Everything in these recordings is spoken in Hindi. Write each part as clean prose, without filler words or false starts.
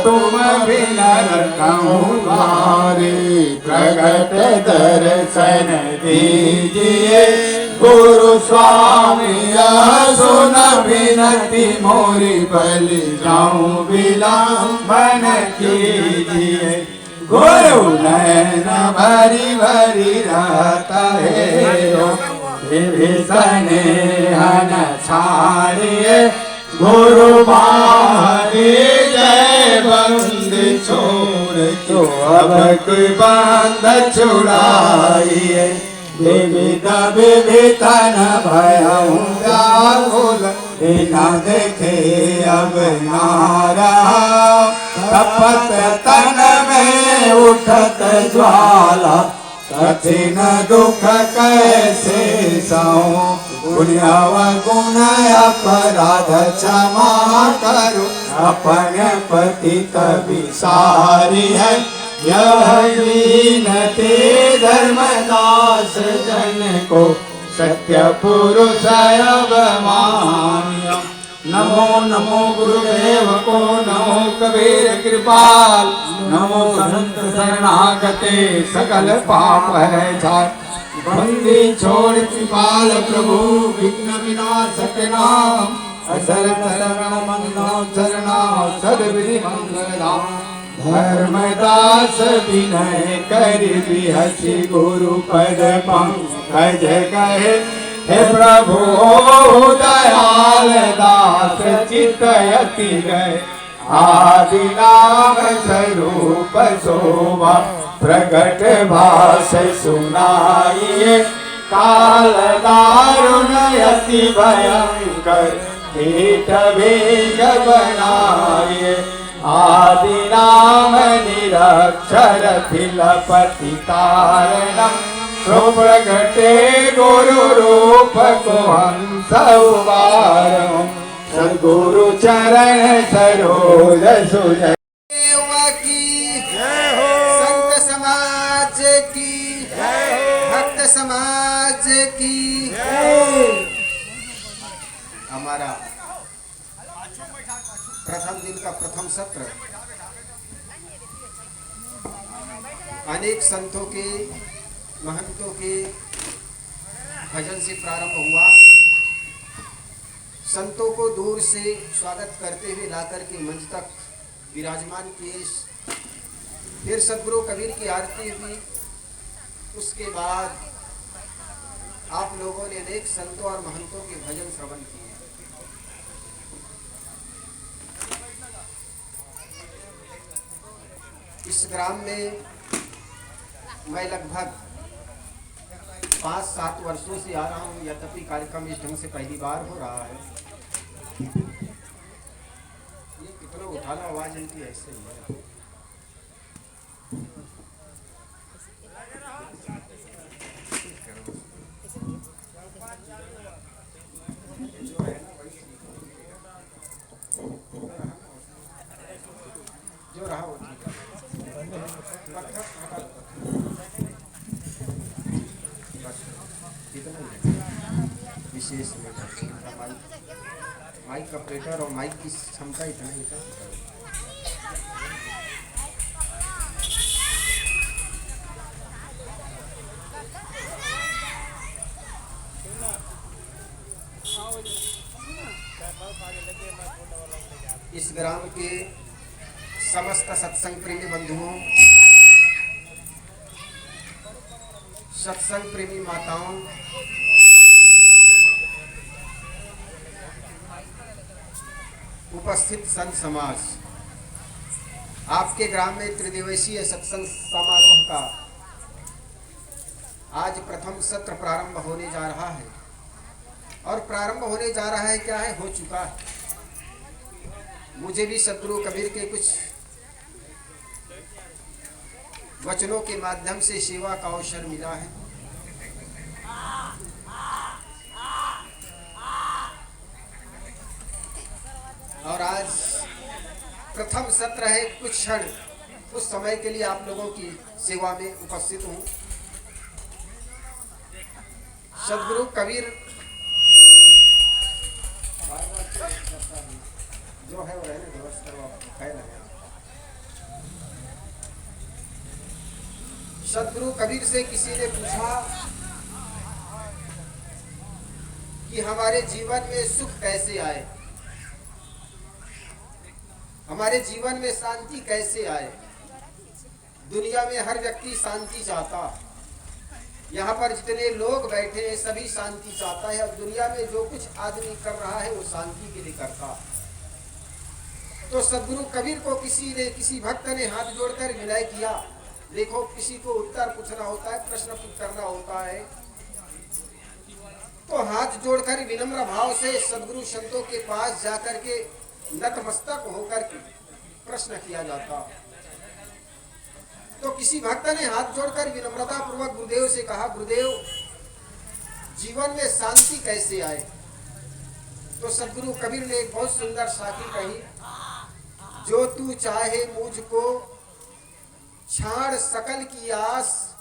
तुम बिन कहूँ द्वारे, प्रगट दर्शन दीजिए गुरु स्वामी। सुन विनती मोरी बलि जाऊं विलंबन कीजिए। गुरु नैन भरी भरी रहता है विभीषण हन छाड़िए। गुरु बारी जय बंद छोड़ तो अब की बंद छुड़ाइए। विविध विभितन भयं व्याकुल बिना देखे अब नारा। तपत तन में उठत ज्वाला कठिन दुख कैसे सहूं। पुण्यव गुण अपराध क्षमा करो अपने पतित विसारी है। यह विनती धर्मदास जन को सत्य पुरुष अवमान्य। नमो नमो गुरुदेव को, नमो कबीर कृपाल, नमो संत शरणागते सकल पाप है जाय। बंदी छोड़ कृपाल प्रभु विघ्न विनाशक नाम। असरत शरण मनो चरणा सद्विधि मंगल धाम। धर्मदास विनय करि बिहसि गुरु पद पंकज कहे। हे प्रभु दयाल दास चितयति गए। आदि नाम स्वरूप शोभा प्रगट भाष सुनाइए। काल दारुण अति भयंकर कीट बीज बनाइए। आदि नाम निरक्षर थिलपति तारणम। प्रगटे गुरु रूप को हंस उबारो। सद्गुरु चरण सरोज सुजय की जय हो। संत समाज की जय हो। भक्त समाज की जय। हमारा प्रथम दिन का प्रथम सत्र अनेक संतों के महंतों के भजन से प्रारंभ हुआ। संतों को दूर से स्वागत करते हुए लाकर के मंच तक विराजमान किए। फिर सद्गुरु कबीर की आरती हुई। उसके बाद आप लोगों ने अनेक संतों और महंतों के भजन श्रवण किए। इस ग्राम में मैं लगभग 5-7 वर्षों से आ रहा हूँ। यद्यपि कार्यक्रम इस ढंग से पहली बार हो रहा है। ये कितना उठाना आवाज इनकी ऐसे ही है। जो रहा वो ठीक है। विशेष माइक का ऑपरेटर और माइक की क्षमता इतना ही था। इस ग्राम के समस्त सत्संग प्रेमी बंधुओं, सत्संग प्रेमी माताओं, उपस्थित संत समाज, आपके ग्राम में त्रिदिवसीय सत्संग समारोह का आज प्रथम सत्र प्रारंभ होने जा रहा है। और प्रारंभ होने जा रहा है क्या है, हो चुका है। मुझे भी सद्गुरु कबीर के कुछ वचनों के माध्यम से सेवा का अवसर मिला है। और आज प्रथम सत्र है। कुछ क्षण उस समय के लिए आप लोगों की सेवा में उपस्थित हूँ। सद्गुरु कबीर जो है वो रहने व्यवस्था फैल है। सदगुरु कबीर से किसी ने पूछा कि हमारे जीवन में सुख कैसे आए, हमारे जीवन में शांति कैसे आए। दुनिया में हर व्यक्ति शांति चाहता, यहाँ पर जितने लोग बैठे हैं सभी शांति चाहता है, और दुनिया में जो कुछ आदमी कर रहा है वो शांति के लिए करता। तो सदगुरु कबीर को किसी भक्त ने हाथ जोड़कर विनय किया। देखो, किसी को उत्तर पूछना होता है, प्रश्न करना होता है, तो हाथ जोड़कर विनम्र भाव से सदगुरु संतों के पास जाकर के नतमस्तक होकर के प्रश्न किया जाता। तो किसी भक्त ने हाथ जोड़कर विनम्रता पूर्वक गुरुदेव से कहा, गुरुदेव जीवन में शांति कैसे आए। तो सदगुरु कबीर ने एक बहुत सुंदर साखी कही, जो तू चाहे मुझको छाड़ सकल की आस,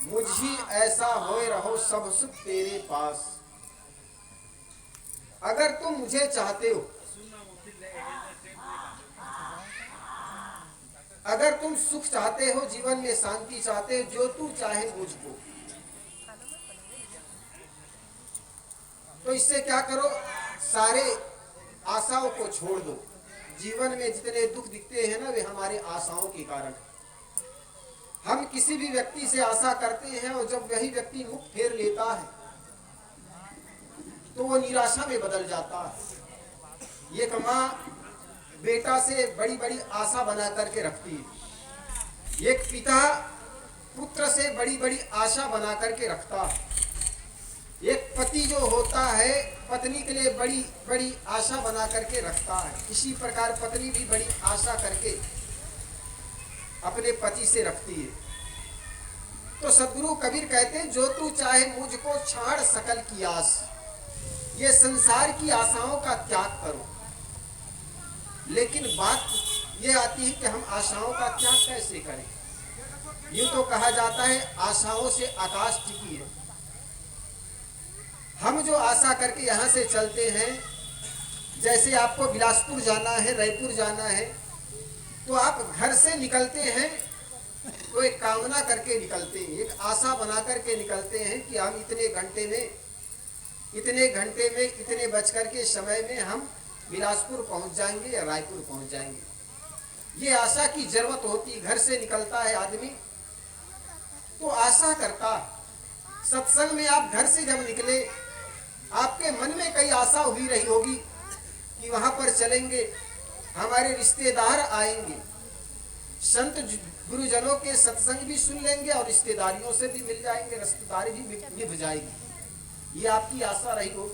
मुझी ऐसा होए रहो सब सुख तेरे पास। अगर तुम मुझे चाहते हो, अगर तुम सुख चाहते हो, जीवन में शांति चाहते हो, जो तू चाहे मुझको, तो इससे क्या करो, सारे आशाओं को छोड़ दो। जीवन में जितने दुख दिखते हैं ना, वे हमारे आशाओं के कारण। हम किसी भी व्यक्ति से आशा करते हैं और जब वही व्यक्ति मुख फेर लेता है तो वो निराशा में बदल जाता है। एक माँ बेटा से बड़ी बड़ी आशा बना करके रखती है, एक पिता पुत्र से बड़ी बड़ी आशा बना करके रखता है, एक पति जो होता है पत्नी के लिए बड़ी बड़ी आशा बना करके रखता है। इसी प्रकार पत्नी भी बड़ी आशा करके अपने पति से रखती है। तो सदगुरु कबीर कहते हैं, जो तू चाहे मुझको छाड़ सकल की आस, ये संसार की आशाओं का त्याग करो। लेकिन बात ये आती है कि हम आशाओं का त्याग कैसे करें। यूं तो कहा जाता है आशाओं से आकाश टिकी है। हम जो आशा करके यहाँ से चलते हैं, जैसे आपको बिलासपुर जाना है, रायपुर जाना है, तो आप घर से निकलते हैं तो एक कामना करके निकलते हैं, एक आशा बना करके निकलते हैं कि हम इतने घंटे में, इतने बज कर के समय में हम बिलासपुर पहुंच जाएंगे या रायपुर पहुंच जाएंगे। ये आशा की जरूरत होती। घर से निकलता है आदमी तो आशा करता। सत्संग में आप घर से जब निकले, आपके मन में कई आशा हुई रही होगी कि वहां पर चलेंगे, हमारे रिश्तेदार आएंगे, संत गुरुजनों के सत्संग भी सुन लेंगे और रिश्तेदारियों से भी मिल जाएंगे, रिश्तेदारी भी निभ जाएगी। ये आपकी आशा रही हो।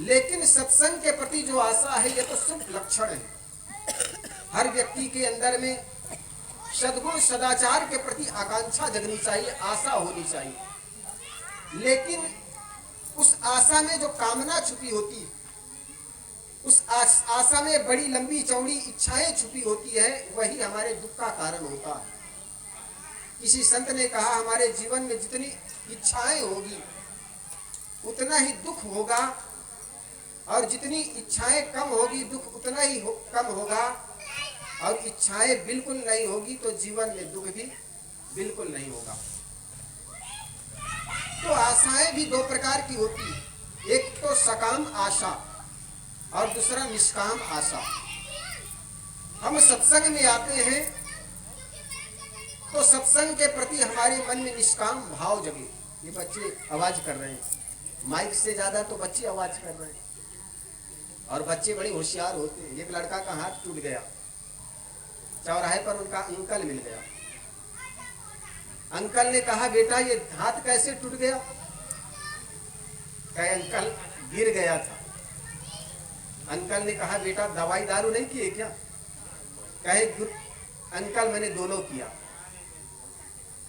लेकिन सत्संग के प्रति जो आशा है, ये तो शुभ लक्षण है। हर व्यक्ति के अंदर में सद्गुण सदाचार के प्रति आकांक्षा जगनी चाहिए, आशा होनी चाहिए। लेकिन उस आशा में जो कामना छुपी होती है, उस आशा में बड़ी लंबी चौड़ी इच्छाएं छुपी होती है, वही हमारे दुख का कारण होता है। किसी संत ने कहा, हमारे जीवन में जितनी इच्छाएं होगी उतना ही दुख होगा, और जितनी इच्छाएं कम होगी दुख उतना ही कम होगा, और इच्छाएं बिल्कुल नहीं होगी तो जीवन में दुख भी बिल्कुल नहीं होगा। तो आशाएं भी दो प्रकार की होती है, एक तो सकाम आशा और दूसरा निष्काम आशा। हम सत्संग में आते हैं तो सत्संग के प्रति हमारे मन में निष्काम भाव जगे। ये बच्चे आवाज कर रहे हैं, माइक से ज्यादा तो बच्चे आवाज कर रहे हैं, और बच्चे बड़े होशियार होते हैं। एक लड़का का हाथ टूट गया, चौराहे पर उनका अंकल मिल गया। अंकल ने कहा, बेटा ये हाथ कैसे टूट गया? कहे, अंकल गिर गया था। अंकल ने कहा, बेटा दवाई दारू नहीं किए क्या? कहे, अंकल मैंने दोनों किया।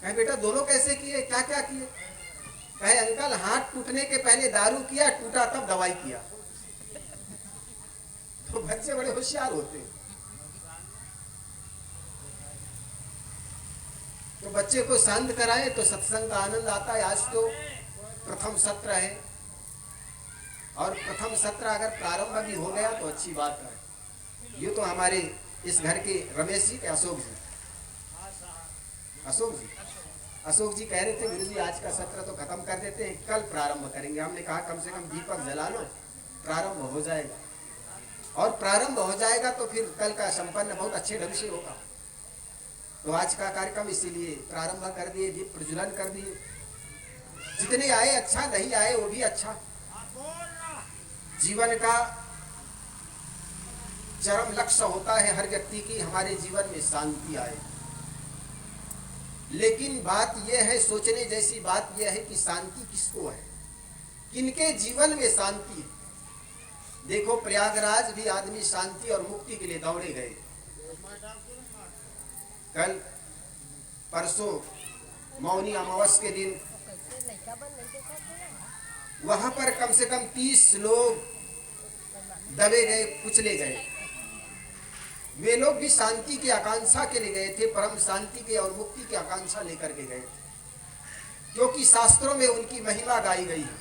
कहे, बेटा दोनों कैसे किए, क्या क्या किए? कहे, अंकल हाथ टूटने के पहले दारू किया, टूटा तब दवाई किया। तो बच्चे बड़े होशियार होते हैं। तो बच्चे को शांत कराए तो सत्संग का आनंद आता है। आज तो प्रथम सत्र है, और प्रथम सत्र अगर प्रारंभ भी हो गया तो अच्छी बात है। ये तो हमारे इस घर के रमेश जी के अशोक जी, अशोक जी कह रहे थे गुरु जी आज का सत्र तो खत्म कर देते हैं, कल प्रारंभ करेंगे। हमने कहा कम से कम दीपक जला लो, प्रारंभ हो जाएगा। और प्रारंभ हो जाएगा तो फिर कल का संपन्न बहुत अच्छे ढंग से होगा। तो आज का कार्यक्रम इसीलिए प्रारंभ कर दिए, दीप प्रज्वलन कर दिए। जितने आए अच्छा, नहीं आए वो भी अच्छा। जीवन का चरम लक्ष्य होता है हर व्यक्ति की हमारे जीवन में शांति आए। लेकिन बात यह है, सोचने जैसी बात यह है कि शांति किसको है, किनके जीवन में शांति है। देखो प्रयागराज भी आदमी शांति और मुक्ति के लिए दौड़े गए। कल परसों मौनी अमावस्या के दिन वहां पर कम से कम 30 लोग दबे गए, कुचले गए। वे लोग भी शांति की आकांक्षा के लिए गए थे, परम शांति के और मुक्ति की आकांक्षा लेकर के गए थे। क्योंकि शास्त्रों में उनकी महिमा गाई गई है,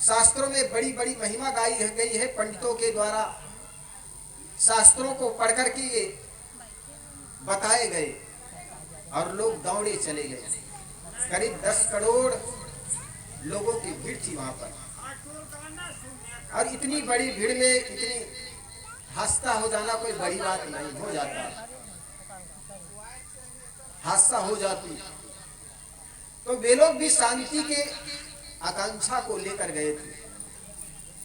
शास्त्रों में बड़ी बड़ी महिमा गाई गई है। पंडितों के द्वारा शास्त्रों को पढ़ करके ये बताए गए और लोग दौड़े चले गए। करीब 10 करोड़ लोगों की भीड़ थी वहां पर। और इतनी बड़ी भीड़ में इतनी हादसा हो जाना कोई बड़ी बात नहीं, हो जाता, हादसा हो जाती। तो वे लोग भी शांति के आकांक्षा को लेकर गए थे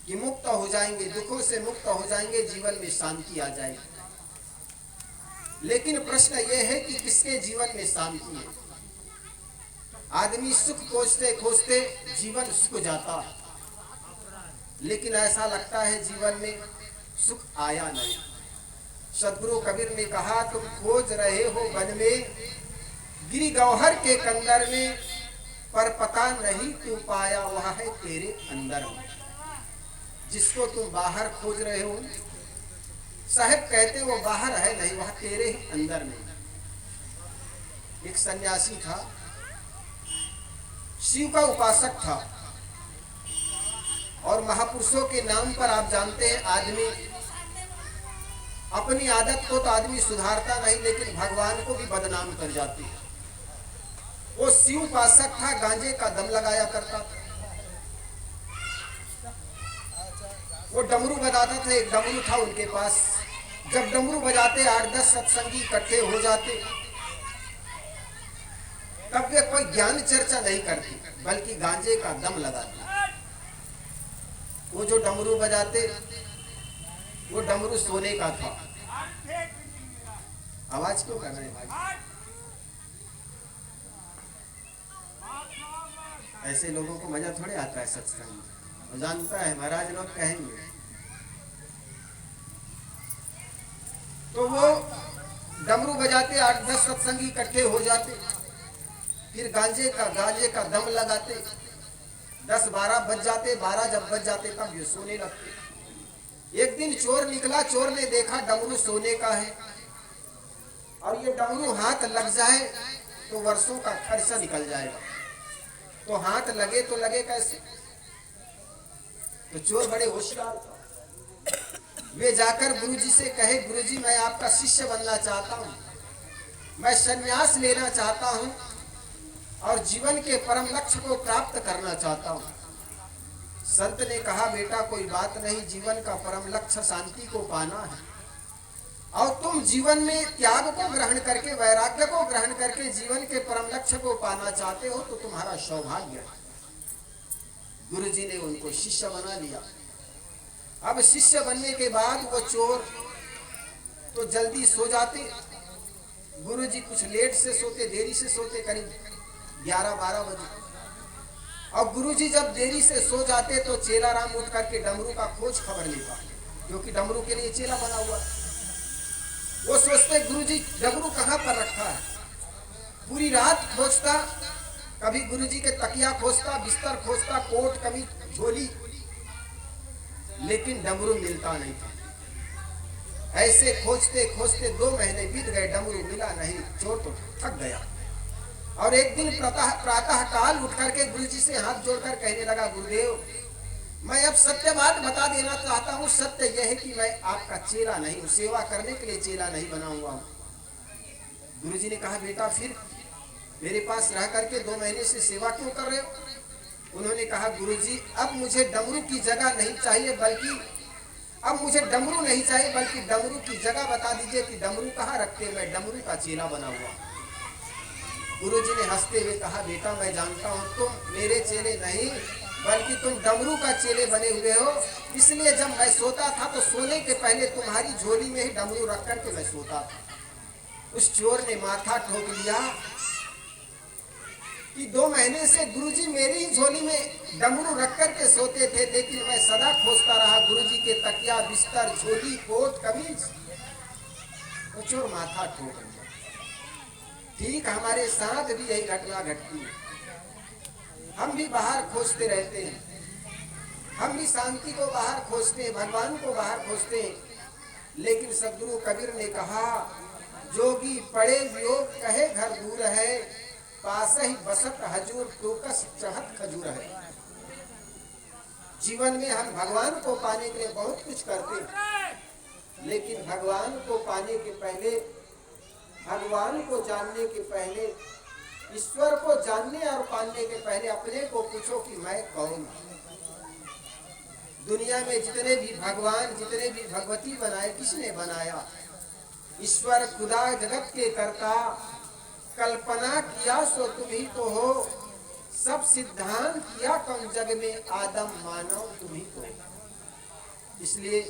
कि मुक्त हो जाएंगे, दुखों से मुक्त हो जाएंगे, जीवन में शांति आ जाएगी। लेकिन प्रश्न यह है कि किसके जीवन में शांति है। आदमी सुख खोजते खोजते जीवन सुख जाता, लेकिन ऐसा लगता है जीवन में सुख आया नहीं। सदगुरु कबीर ने कहा, तुम खोज रहे हो वन में गिरी गौहर के कंदर में, पर पता नहीं तू पाया वह है तेरे अंदर में। जिसको तुम बाहर खोज रहे हो, साहब कहते वो बाहर है नहीं, वह तेरे ही अंदर में। एक सन्यासी था, शिव का उपासक था, और महापुरुषों के नाम पर आप जानते हैं आदमी अपनी आदत को तो आदमी सुधारता नहीं, लेकिन भगवान को भी बदनाम कर जाती है। वो शिव उपासक था, गांजे का दम लगाया करता था। वो डमरू बजाता था, एक डमरू था उनके पास। जब डमरू बजाते 8-10 सत्संगी इकट्ठे हो जाते, तब वे कोई ज्ञान चर्चा नहीं करती, बल्कि गांजे का दम लगाते। वो जो डमरू बजाते वो डमरू सोने का था। आवाज क्यों कर रहे हैं भाई? ऐसे लोगों को मजा थोड़े आता है सत्संग में, वो जानता है महाराज लोग कहेंगे। तो वो डमरू बजाते 8-10 सत्संगी इकट्ठे हो जाते, फिर गांजे का दम लगाते। 10-12 बज जाते, 12 जब बज जाते तब ये सोने लगते। एक दिन चोर निकला, चोर ने देखा डमरू सोने का है, और ये डमरू हाथ लग जाए तो वर्षों का खर्चा निकल जाएगा। तो हाथ लगे तो लगे कैसे? तो चोर बड़े होशियार था। वे जाकर गुरुजी से कहे, गुरुजी मैं आपका शिष्य बनना चाहता हूँ, मैं संन्यास लेना चाहता हूँ और जीवन के परम लक्ष्य को प्राप्त करना चाहता हूँ। संत ने कहा, बेटा कोई बात नहीं, जीवन का परम लक्ष्य शांति को पाना है, और तुम जीवन में त्याग को ग्रहण करके, वैराग्य को ग्रहण करके जीवन के परम लक्ष्य को पाना चाहते हो तो तुम्हारा सौभाग्य है। गुरुजी ने उनको शिष्य बना लिया। अब शिष्य बनने के बाद वो चोर तो जल्दी सो जाते, गुरुजी कुछ लेट से सोते, देरी से सोते, करीब 11-12 बजे। और गुरुजी जब देरी से सो जाते तो चेला राम उठ करके डमरू का खोज खबर लेता, क्योंकि डमरू के लिए चेला बना हुआ। वो सोचते गुरुजी डमरू कहाँ पर रखा है। पूरी रात खोजता, कभी गुरुजी के तकिया खोजता, बिस्तर खोजता, कोट कमीज झोली, लेकिन डमरू मिलता नहीं था। ऐसे खोजते खोजते 2 महीने बीत गए, डमरू मिला नहीं। चोर तो थक गया, और एक दिन प्रातः काल उठ करके गुरुजी से हाथ जोड़कर कहने लगा, गुरुदेव मैं अब सत्य बात बता देना चाहता हूँ। सत्य यह है कि मैं आपका चेला नहीं हूँ, सेवा करने के लिए चेला नहीं बना हुआ हूँ। गुरुजी ने कहा, बेटा फिर मेरे पास रह करके 2 महीने से सेवा क्यों कर रहे हो? उन्होंने कहा गुरुजी अब मुझे डमरू की जगह नहीं चाहिए, बल्कि अब मुझे डमरू नहीं चाहिए बल्कि डमरू की जगह बता दीजिए कि डमरू कहाँ रखते, मैं डमरू का चेला बना हुआ। गुरुजी ने हंसते हुए कहा बेटा मैं जानता हूँ तुम मेरे चेले नहीं बल्कि तुम डमरू का चेले बने हुए हो, इसलिए जब मैं सोता था तो सोने के पहले तुम्हारी झोली में ही डमरू रख करके मैं सोता था। उस चोर ने माथा ठोक लिया कि 2 महीने से गुरुजी मेरी ही झोली में डमरू रख करके सोते थे, लेकिन मैं सदा खोजता रहा गुरुजी के तकिया बिस्तर झोली कोट कमीज। तो चोर माथा ठोक लिया। ठीक हमारे साथ भी यही घटना घटती है। हम भी बाहर खोजते रहते हैं, हम भी शांति को बाहर खोजते हैं, भगवान को बाहर खोजते हैं, लेकिन सदगुरु कबीर ने कहा जोगी पड़े वियोग कहे घर दूर है, पास ही बसत हजूर टोकस चहत खजूर है। जीवन में हम भगवान को पाने के लिए बहुत कुछ करते हैं, लेकिन भगवान को पाने के पहले, भगवान को जानने के पहले, ईश्वर को जानने और पाने के पहले अपने को पूछो कि मैं कौन। दुनिया में जितने भी भगवान जितने भी भगवती बनाए किसने बनाया? ईश्वर खुदा जगत के कर्ता, कल्पना किया सो तुम ही तो हो, सब सिद्धांत किया कौन जग में, आदम मानव तुम ही तो। इसलिए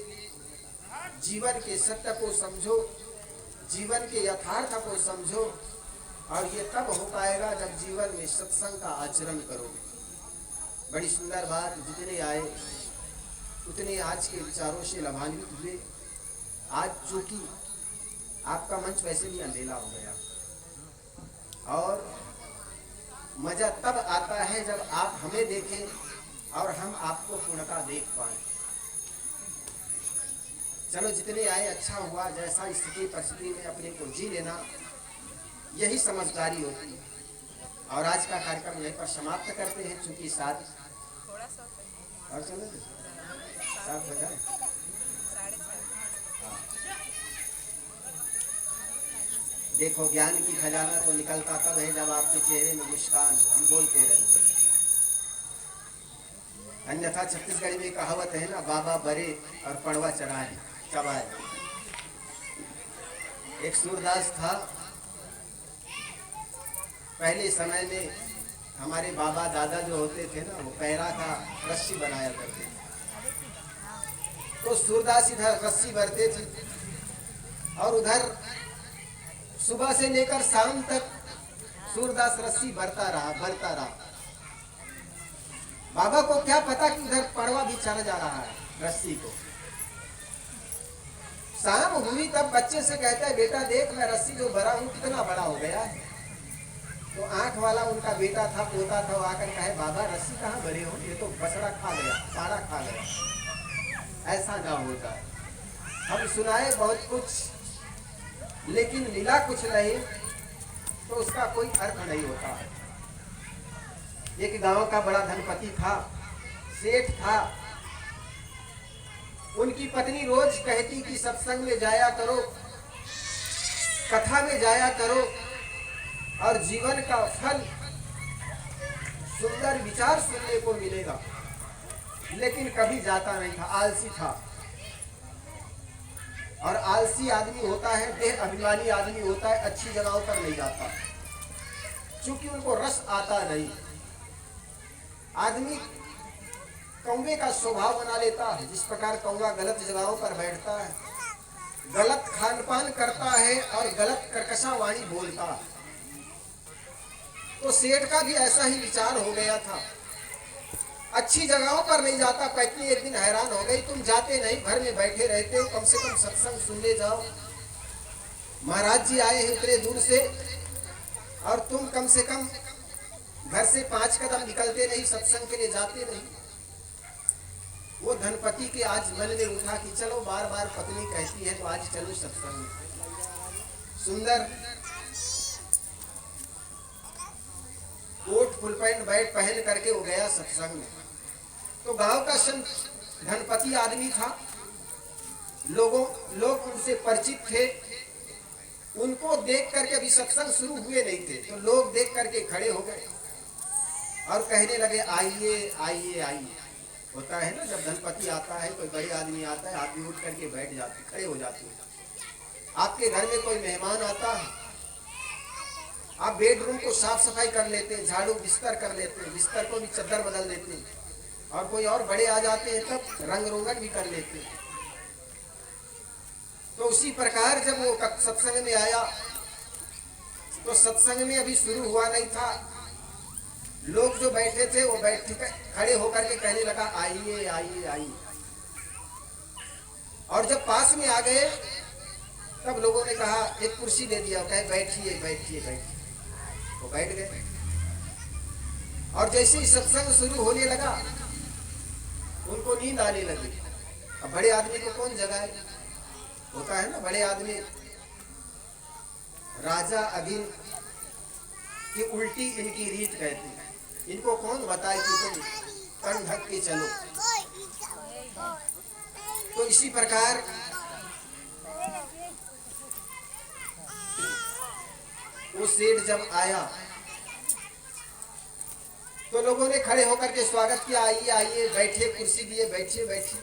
जीवन के सत्य को समझो, जीवन के यथार्थ को समझो, और ये तब हो पाएगा जब जीवन में सत्संग का आचरण करोगे। बड़ी सुंदर बात, जितने आए उतने आज के विचारों से लाभान्वित हुए। आज चूंकि आपका मंच वैसे भी अंधेला हो गया, और मजा तब आता है जब आप हमें देखें और हम आपको पूर्णता देख पाए। चलो जितने आए अच्छा हुआ, जैसा स्थिति परिस्थिति में अपने को जी लेना, यही समझदारी होती है। और आज का कार्यक्रम यहीं पर समाप्त करते हैं, चूंकि 7 और चलो 7 बजा। देखो ज्ञान की खजाना तो निकलता तब है जब आपके चेहरे में मुस्कान हो, हम बोलते रहे। अन्यथा छत्तीसगढ़ी में कहावत है ना, बाबा बरे और पड़वा चढ़ाए चबाए। एक सूरदास था, पहले समय में हमारे बाबा दादा जो होते थे ना, वो पैरा का रस्सी बनाया करते थे। तो सूरदास इधर रस्सी भरते थे और उधर सुबह से लेकर शाम तक सूरदास रस्सी भरता रहा। बाबा को क्या पता कि उधर पड़वा भी चढ़ जा रहा है रस्सी को। शाम हुई तब बच्चे से कहता है बेटा देख मैं रस्सी जो भरा हूँ कितना बड़ा हो गया है। तो आंख वाला उनका बेटा था, पोता था, वो आकर कहे बाबा रस्सी कहाँ भरे हो, ये तो बछड़ा खा गया, सारा खा गया। ऐसा ना होता है। हम सुनाए बहुत कुछ लेकिन मिला कुछ नहीं, तो उसका कोई अर्थ नहीं होता। एक गांव का बड़ा धनपति था, सेठ था। उनकी पत्नी रोज कहती कि सत्संग में जाया करो, कथा में जाया करो, और जीवन का फल सुंदर विचार सुनने को मिलेगा। लेकिन कभी जाता नहीं था, आलसी था। और आलसी आदमी होता है, देह अभिमानी आदमी होता है, अच्छी जगहों पर नहीं जाता, क्योंकि उनको रस आता नहीं। आदमी कौवे का स्वभाव बना लेता है। जिस प्रकार कौवा गलत जगहों पर बैठता है, गलत खान पान करता है और गलत कर्कशा वाणी बोलता है, तो सेठ का भी ऐसा ही विचार हो गया था। अच्छी जगहों पर नहीं जाता। पत्नी एक दिन हैरान हो गई, तुम जाते नहीं, घर में बैठे रहते हो, कम से कम सत्संग सुनने जाओ। महाराज जी आए हैं इतने दूर से और तुम कम से कम घर से 5 कदम निकलते नहीं, सत्संग के लिए जाते नहीं। वो धनपति के आज मन में उठा कि चलो बार बार पत्नी कहती है तो आज चलो सत्संग। सुंदर कोट फुल पैंट बैठ पहन करके वो गया सत्संग में। तो गांव का संत धनपति आदमी था, लोग उनसे परिचित थे। उनको देख करके, अभी सत्संग शुरू हुए नहीं थे, तो लोग देख करके खड़े हो गए और कहने लगे आइए आइए आइए। होता है ना, जब धनपति आता है, कोई बड़े आदमी आता है, आदमी उठ करके बैठ जाते, खड़े हो जाते हैं। आपके घर में कोई मेहमान आता है, आप बेडरूम को साफ सफाई कर लेते हैं, झाड़ू बिस्तर कर लेते हैं, बिस्तर को भी चद्दर बदल देते हैं, और कोई और बड़े आ जाते हैं तब रंग रोगन भी कर लेते हैं। तो उसी प्रकार जब वो सत्संग में आया, तो सत्संग में अभी शुरू हुआ नहीं था, लोग जो बैठे थे वो बैठ खड़े होकर के कहने लगा आइए आइए आइए। और जब पास में आ गए तब लोगों ने कहा, एक कुर्सी दे दिया, कहे बैठिए बैठिए बैठिए, वो बैठ गए। और जैसे ही सत्संग शुरू होने लगा, उनको नींद आने लगी। अब बड़े आदमी को कौन जगाए? होता है ना, बड़े आदमी राजा अधीन की उल्टी इनकी रीत कहते हैं, इनको कौन बताए कि तुम तन ढक के चलो। तो इसी प्रकार वो सेठ जब आया तो लोगों ने खड़े होकर के स्वागत किया, आइए आइए बैठिए, कुर्सी दिए, बैठिए बैठिए।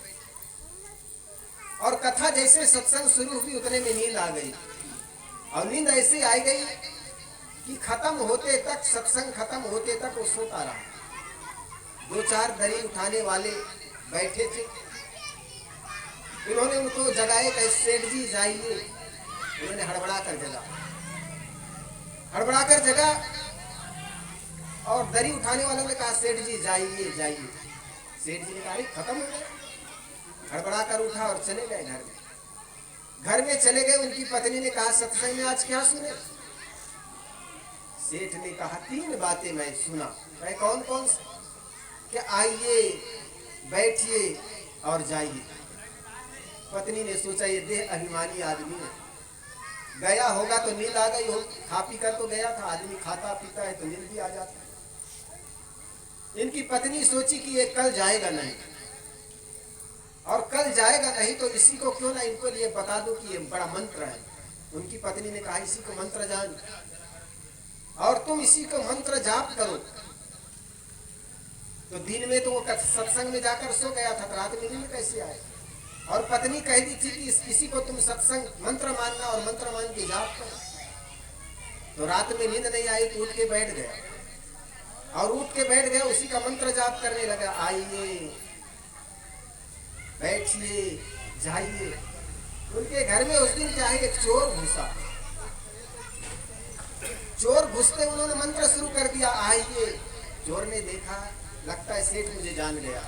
और कथा जैसे सत्संग शुरू हुई उतने में नींद आ गई, और नींद ऐसे आ गई कि खत्म होते तक, सत्संग खत्म होते तक वो सोता रहा। दो चार दरी उठाने वाले बैठे थे, उन्होंने उनको जगाए, कहे सेठ जी जाइए। उन्होंने हड़बड़ा कर जगा, हड़बड़ा कर जगा, और दरी उठाने वालों ने कहा सेठ जी जाइए जाइए। सेठ जी ने कहा खत्म हो गया। हड़बड़ा कर उठा और चले गए घर में। घर में चले गए, उनकी पत्नी ने कहा सत्संग में आज क्या सुने? सेठ ने कहा 3 बातें मैं सुना। कहे कौन कौन? कि आइए बैठिए और जाइए। पत्नी ने सोचा ये देह अभिमानी आदमी है, गया होगा तो नींद आ गई हो, खा पी कर तो गया था, आदमी खाता पीता है तो नींद भी आ जाता है। इनकी पत्नी सोची कि ये कल जाएगा नहीं, और कल जाएगा नहीं तो इसी को क्यों ना इनको लिए बता दो कि ये बड़ा मंत्र है। उनकी पत्नी ने कहा इसी को मंत्र जान, और तुम इसी को मंत्र जाप करो। तो दिन में तो वो सत्संग में जाकर सो गया था, तो रात में नींद कैसे आए? और पत्नी कह दी थी कि इसी को तुम सत्संग मंत्र मानना और मंत्र मान के जाप करो। तो रात में नींद नहीं आई तो उठ के बैठ गया, और उठ के बैठ गया, उसी का मंत्र जाप करने लगा, आइए बैठिए जाइए। उनके घर में उस दिन चाहे एक चोर घुसा, चोर घुसते उन्होंने मंत्र शुरू कर दिया, आइए। चोर ने देखा, लगता है सेठ मुझे जान गया।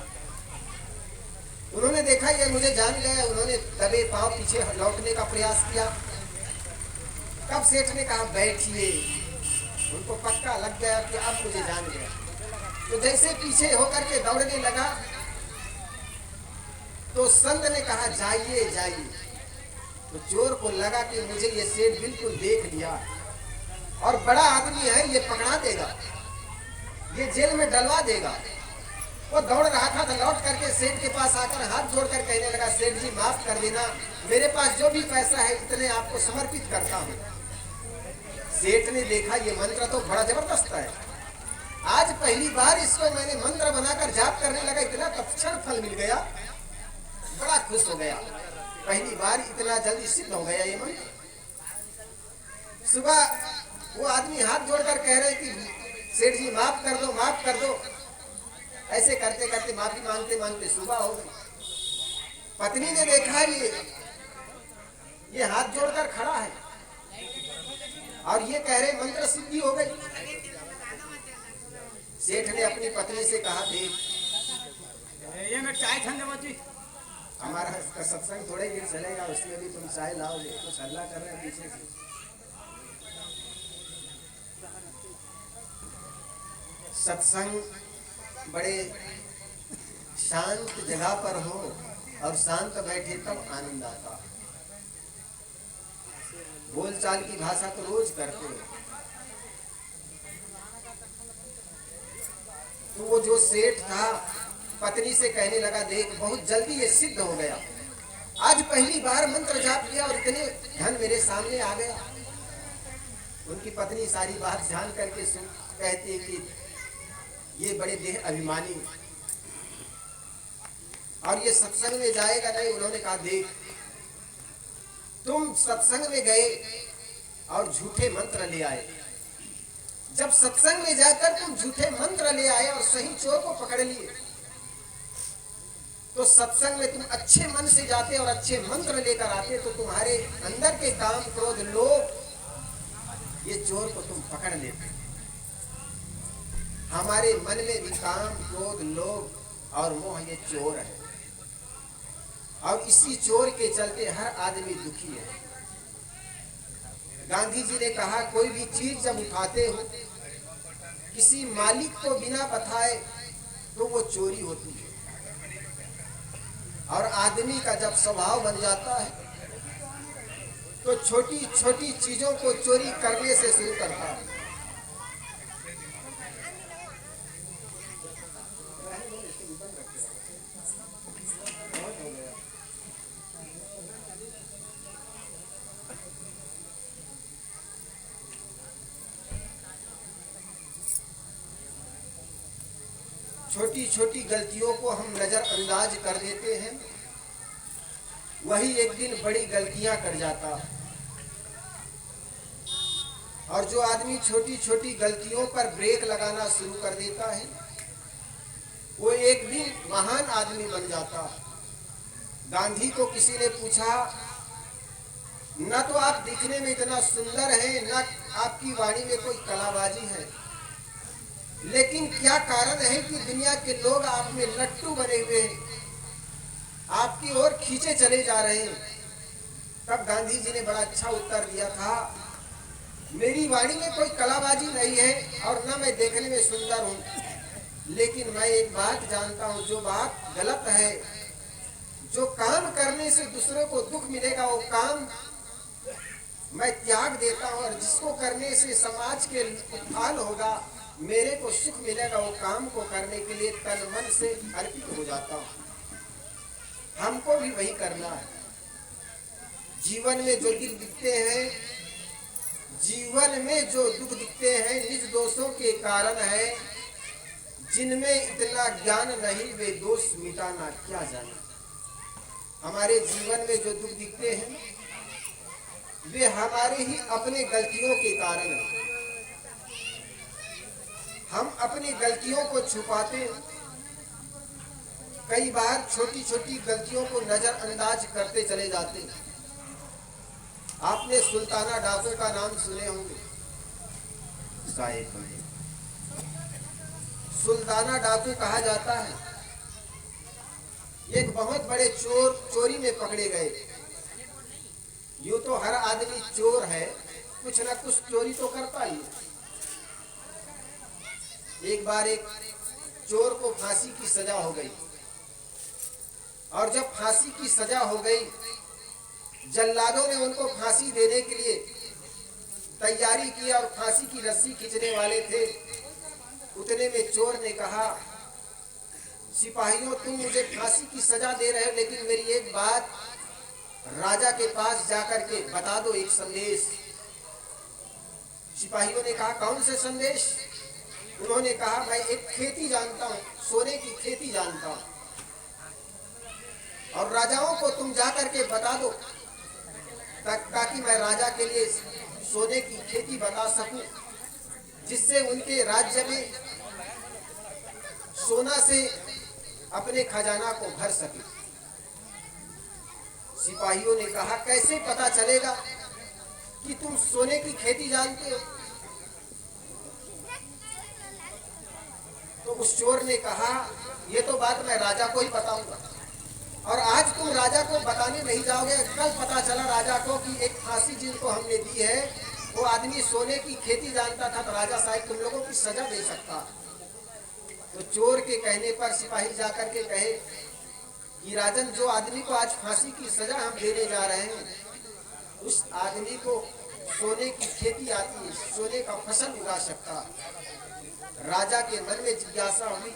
उन्होंने देखा ये मुझे जान गया, उन्होंने दबे पांव पीछे लौटने का प्रयास किया। तब सेठ ने कहा बैठिए। उनको पक्का लग गया कि अब मुझे जान गया। तो जैसे पीछे होकर के दौड़ने लगा तो संत ने कहा जाइए जाइए। तो चोर को लगा कि मुझे ये सेठ बिल्कुल देख लिया और बड़ा आदमी है, ये पकड़ा देगा, ये जेल में डलवा देगा। वो दौड़ रहा था तो लौट करके सेठ के पास आकर हाथ जोड़कर कहने लगा, सेठ जी माफ कर देना, मेरे पास जो भी पैसा है इतने आपको समर्पित करता हूँ। सेठ ने देखा ये मंत्र तो बड़ा जबरदस्त है, आज पहली बार इसको मैंने मंत्र बनाकर जाप करने लगा, इतना तत्क्षण फल मिल गया, बड़ा खुश हो गया। पहली बार इतना जल्दी सिद्ध हो गया ये मंत्र। सुबह वो आदमी हाथ जोड़कर कह रहे कि सेठ जी माफ कर दो, माफ कर दो। ऐसे करते करते माफी मांगते मांगते सुबह हो गई। पत्नी ने देखा ये हाथ जोड़कर खड़ा है और ये कह रहे मंत्र सिद्धि हो गई। सेठ ने अपनी पत्नी से कहा, देख ये मैं चाय ठंडा बची, हमारा सत्संग थोड़े देर चलेगा, उसमें भी तुम चाय लाओगे, तो हल्ला कर रहे हैं पीछे से। सत्संग बड़े शांत जगह पर हो और शांत बैठे तब आनंद आता। बोलचाल की भाषा तो रोज करते हो। तो वो जो सेठ था पत्नी से कहने लगा, देख बहुत जल्दी ये सिद्ध हो गया, आज पहली बार मंत्र जाप किया और इतने धन मेरे सामने आ गया। उनकी पत्नी सारी बात जान करके सुन कहती है कि ये बड़े देह अभिमानी हैं और ये सत्संग में जाएगा नहीं। उन्होंने कहा देख, तुम सत्संग में गए और झूठे मंत्र ले आए। जब सत्संग में जाकर तुम झूठे मंत्र ले आए और सही चोर को पकड़ लिए, तो सत्संग में तुम अच्छे मन से जाते और अच्छे मंत्र लेकर आते तो तुम्हारे अंदर के काम क्रोध लोभ ये चोर को तुम पकड़ लेते। हमारे मन में भी काम क्रोध लोभ और मोह ये चोर है और इसी चोर के चलते हर आदमी दुखी है। गांधी जी ने कहा कोई भी चीज जब उठाते हो किसी मालिक को बिना बताए तो वो चोरी होती है और आदमी का जब स्वभाव बन जाता है तो छोटी छोटी चीजों को चोरी करने से शुरू करता है। छोटी छोटी गलतियों को हम नजरअंदाज कर देते हैं, वही एक दिन बड़ी गलतियां कर जाता है। और जो आदमी छोटी छोटी गलतियों पर ब्रेक लगाना शुरू कर देता है वो एक दिन महान आदमी बन जाता है। गांधी को किसी ने पूछा, न तो आप दिखने में इतना सुंदर हैं, न आपकी वाणी में कोई कलाबाजी है, लेकिन क्या कारण है कि दुनिया के लोग आप में लट्टू बने हुए हैं, आपकी ओर खींचे चले जा रहे हैं। तब गांधी जी ने बड़ा अच्छा उत्तर दिया था, मेरी वाणी में कोई कलाबाजी नहीं है और न मैं देखने में सुंदर हूं, लेकिन मैं एक बात जानता हूं, जो बात गलत है, जो काम करने से दूसरों को दुख मिलेगा वो काम मैं त्याग देता हूं, और जिसको करने से समाज के उत्थान होगा, मेरे को सुख मिलेगा, वो काम को करने के लिए तन मन से अर्पित हो जाता हूं। हमको भी वही करना है। जीवन में जो दुख दिखते हैं, जीवन में जो दुख दिखते हैं निज दोषों के कारण है, जिनमें इतना ज्ञान नहीं वे दोष मिटाना क्या जाने। हमारे जीवन में जो दुख दिखते हैं वे हमारे ही अपने गलतियों के कारण है। हम अपनी गलतियों को छुपाते हैं, कई बार छोटी छोटी गलतियों को नजरअंदाज करते चले जाते हैं। आपने सुल्ताना डाकू का नाम सुने होंगे, सुल्ताना डाकू कहा जाता है। एक बहुत बड़े चोर चोरी में पकड़े गए। यूं तो हर आदमी चोर है, कुछ ना कुछ चोरी तो करता ही है। एक बार एक चोर को फांसी की सजा हो गई, और जब फांसी की सजा हो गई, जल्लादों ने उनको फांसी देने के लिए तैयारी की और फांसी की रस्सी खींचने वाले थे। उतने में चोर ने कहा, सिपाहियों तुम मुझे फांसी की सजा दे रहे हो, लेकिन मेरी एक बात, राजा के पास जाकर के बता दो एक संदेश। सिपाहियों ने कहा, कौन से संदेश? उन्होंने कहा, मैं एक खेती जानता हूं, सोने की खेती जानता हूं, और राजाओं को तुम जाकर के बता दो ताकि मैं राजा के लिए सोने की खेती बता सकूं, जिससे उनके राज्य में सोना से अपने खजाना को भर सके। सिपाहियों ने कहा, कैसे पता चलेगा कि तुम सोने की खेती जानते हो? तो उस चोर ने कहा, ये तो बात मैं राजा को ही बताऊंगा। और आज तुम राजा को बताने नहीं जाओगे, कल पता चला राजा को कि एक फांसी जिनको हमने दी है वो आदमी सोने की खेती जानता था, तो राजा साहब तुम लोगों की सजा दे सकता। तो चोर के कहने पर सिपाही जाकर के कहे कि राजन, जो आदमी को आज फांसी की सजा हम देने जा रहे हैं, उस आदमी को सोने की खेती आती है, सोने का फसल उगा सकता। राजा के मन में जिज्ञासा हुई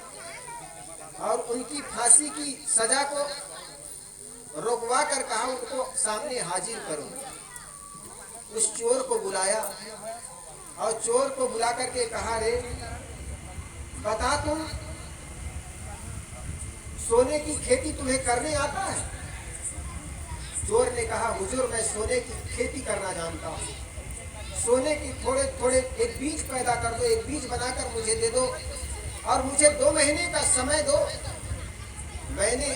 और उनकी फांसी की सजा को रोकवा कर कहा, उनको सामने हाजिर करो। उस चोर को बुलाया और चोर को बुला करके कहा, रे बता, तुम सोने की खेती तुम्हें करने आता है? चोर ने कहा, हुजूर मैं सोने की खेती करना जानता हूँ। सोने की थोड़े थोड़े एक बीज पैदा कर दो, एक बीज बनाकर मुझे दे दो और मुझे 2 महीने का समय दो। मैंने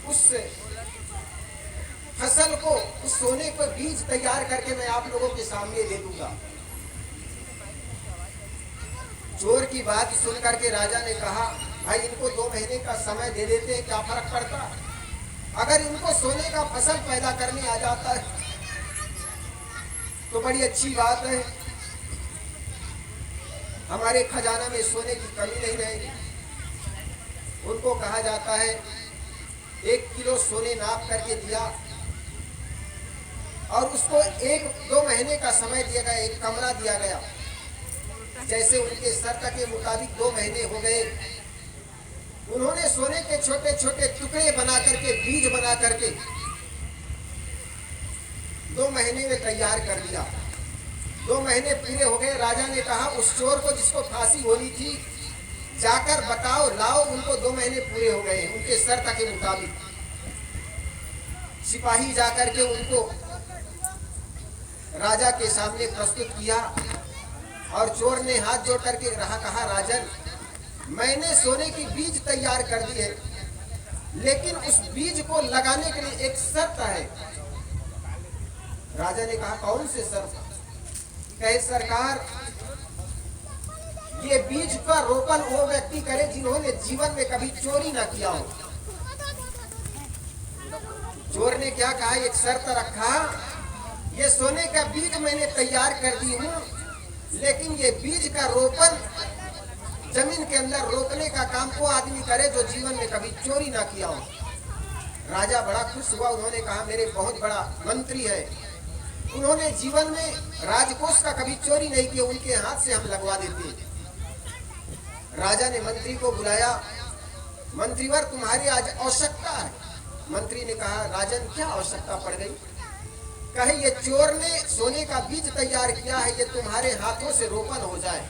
उस फसल को, उस सोने को बीज तैयार करके मैं आप लोगों के सामने दे दूंगा। चोर की बात सुन करके राजा ने कहा, भाई इनको 2 महीने का समय दे देते हैं, क्या फर्क पड़ता? अगर इनको सोने का फसल पैदा करने आ जाता है तो बड़ी अच्छी बात है, हमारे खजाना में सोने की कमी नहीं रहेगी। उनको कहा जाता है 1 किलो सोने नाप करके दिया और उसको 1-2 महीने का समय दिया गया, एक कमरा दिया गया। जैसे उनके शर्त के मुताबिक 2 महीने हो गए, उन्होंने सोने के छोटे छोटे टुकड़े बना करके, बीज बना करके 2 महीने में तैयार कर दिया। 2 महीने पूरे हो गए। राजा ने कहा, उस चोर को जिसको फांसी होनी थी जाकर बताओ, लाओ, उनको 2 महीने पूरे हो गए उनके शर्त के मुताबिक। सिपाही जाकर के उनको राजा के सामने प्रस्तुत किया और चोर ने हाथ जोड़ करके कहा, राजन मैंने सोने की बीज तैयार कर दी है, लेकिन उस बीज को लगाने के लिए एक शर्त है। राजा ने कहा, कौन से शर्त? कहे, सरकार ये बीज का रोपण वो व्यक्ति करे जिन्होंने जीवन में कभी चोरी ना किया हो। चोर ने क्या कहा, एक शर्त रखा, ये सोने का बीज मैंने तैयार कर दी हूं, लेकिन ये बीज का रोपण जमीन के अंदर रोपने का काम वो आदमी करे जो जीवन में कभी चोरी ना किया हो। राजा बड़ा खुश हुआ। उन्होंने कहा, मेरे बहुत बड़ा मंत्री है, उन्होंने जीवन में राजकोष का कभी चोरी नहीं किया, उनके हाथ से हम लगवा देते हैं। राजा ने मंत्री को बुलाया, मंत्रीवर तुम्हारी आज आवश्यकता है। मंत्री ने कहा, राजन क्या आवश्यकता पड़ गई? कहे, ये चोर ने सोने का बीज तैयार किया है, ये तुम्हारे हाथों से रोपण हो जाए।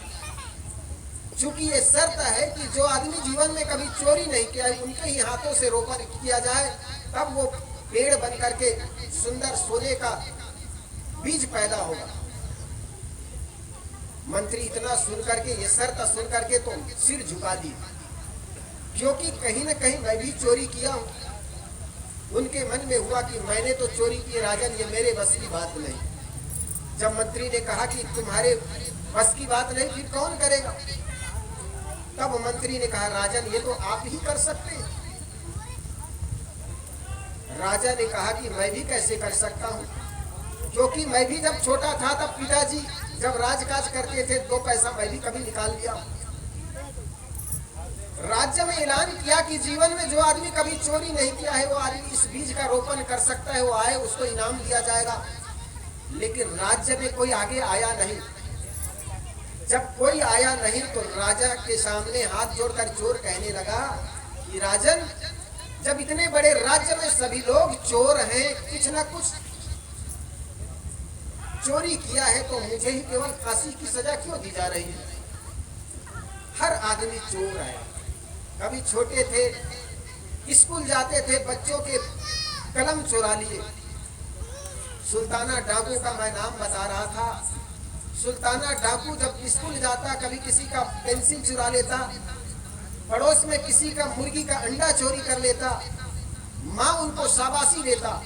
चूंकि ये शर्त है कि जो आदमी जीवन में कभी चोरी नहीं किया है उनके ही हाथों से रोपण किया जाए, तब वो पेड़ बन करके सुंदर सोने का बीज पैदा होगा। मंत्री इतना सुन करके, ये शर्त सुन करके तो सिर झुका दी, क्योंकि कहीं न कहीं मैं भी चोरी किया हूं। उनके मन में हुआ कि मैंने तो चोरी की, राजन ये मेरे बस की बात नहीं। जब मंत्री ने कहा कि तुम्हारे बस की बात नहीं, फिर कौन करेगा? तब मंत्री ने कहा, राजन ये तो आप ही कर सकते हैं। राजा ने कहा कि मैं भी कैसे कर सकता हूं, क्योंकि मैं भी जब छोटा था तब पिताजी जब राजकाज करते थे 2 पैसा मैं भी कभी निकाल लिया। राज्य में ऐलान किया कि जीवन में जो आदमी कभी चोरी नहीं किया है वो आदमी इस बीज का रोपण कर सकता है, वो आए उसको इनाम दिया जाएगा। लेकिन राज्य में कोई आगे आया नहीं। जब कोई आया नहीं तो राजा के सामने हाथ जोड़कर चोर कहने लगा कि राजन, जब इतने बड़े राज्य में सभी लोग चोर हैं, कुछ ना कुछ चोरी किया है, तो मुझे ही केवल फांसी की सजा क्यों दी जा रही है? हर आदमी चोर है। कभी छोटे थे, स्कूल जाते थे, बच्चों के कलम चुरा लिए। सुल्ताना डाकू का मैं नाम बता रहा था। सुल्ताना डाकू जब स्कूल जाता, कभी किसी का पेंसिल चुरा लेता, पड़ोस में किसी का मुर्गी का अंडा चोरी कर लेता, माँ उनको शाबाशी देता।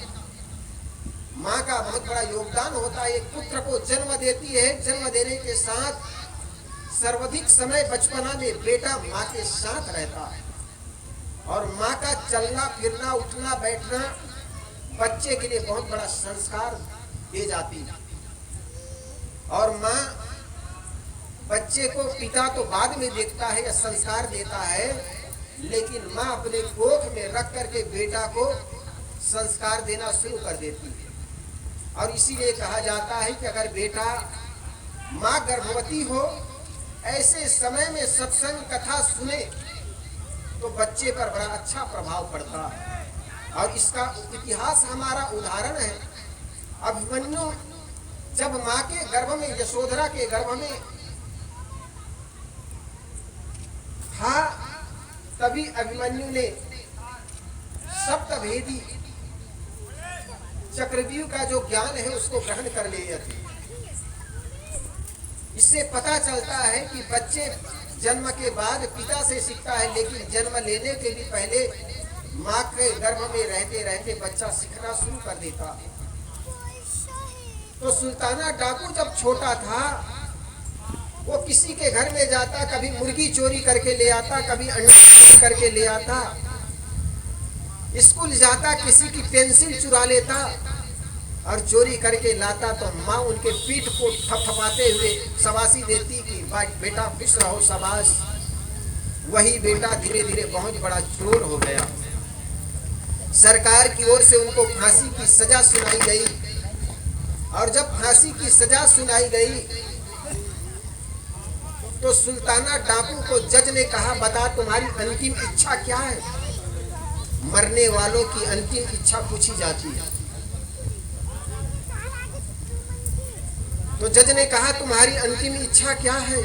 माँ का बहुत बड़ा योगदान होता है। एक पुत्र को जन्म देती है, जन्म देने के साथ सर्वाधिक समय बचपना में बेटा माँ के साथ रहता है और माँ का चलना फिरना, उठना बैठना बच्चे के लिए बहुत बड़ा संस्कार दे जाती है। और माँ बच्चे को, पिता तो बाद में देखता है या संस्कार देता है, लेकिन माँ अपने कोख में रख करके बेटा को संस्कार देना शुरू कर देती है। और इसीलिए कहा जाता है कि अगर बेटा, माँ गर्भवती हो, ऐसे समय में सत्संग कथा सुने तो बच्चे पर बड़ा अच्छा प्रभाव पड़ता है। और इसका इतिहास हमारा उदाहरण है। अभिमन्यु जब मां के गर्भ में, यशोधरा के गर्भ में था, तभी अभिमन्यु ने सप्तभेदी चक्रव्यूह का जो ज्ञान है उसको ग्रहण कर लिया था। इससे पता चलता है कि बच्चे जन्म के बाद पिता से सीखता है, लेकिन जन्म लेने के भी पहले मां के गर्भ में रहते रहते बच्चा सीखना शुरू कर देता। तो सुल्ताना डाकू जब छोटा था, वो किसी के घर में जाता, कभी मुर्गी चोरी करके ले आता, कभी अंडा चोरी करके ले आता, स्कूल जाता, किसी की पेंसिल चुरा लेता और चोरी करके लाता, तो माँ उनके पीठ को थपथपाते हुए शाबाशी देती कि बेटा खुश रहो, शाबाश। वही बेटा धीरे धीरे बहुत बड़ा चोर हो गया। सरकार की ओर से उनको फांसी की सजा सुनाई गई, और जब फांसी की सजा सुनाई गई तो सुल्ताना डाकू को जज ने कहा, बता तुम्हारी अंतिम इच्छा क्या है? मरने वालों की अंतिम इच्छा पूछी जाती है। तो जज ने कहा, तुम्हारी अंतिम इच्छा क्या है?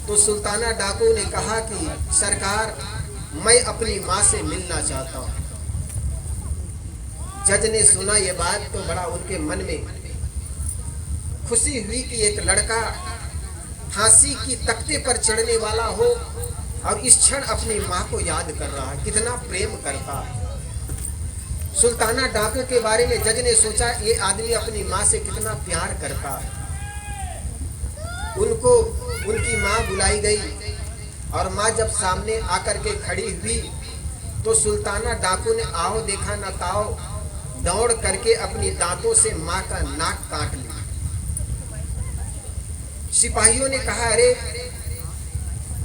तो सुल्ताना डाकू ने कहा कि सरकार, मैं अपनी मां से मिलना चाहता हूं। जज ने सुना ये बात तो बड़ा उनके मन में खुशी हुई कि एक लड़का फांसी की तख्ते पर चढ़ने वाला हो और इस क्षण अपनी मां को याद कर रहा है, कितना प्रेम करता है। सुल्ताना डाकू के बारे में जज ने सोचा, ये आदमी अपनी मां से कितना प्यार करता है। उनको उनकी मां बुलाई गई और मां जब सामने आकर के खड़ी हुई तो सुल्ताना डाकू ने आओ देखा न ताओ दौड़ करके अपनी दांतों से मां का नाक काट लिया। सिपाहियों ने कहा, अरे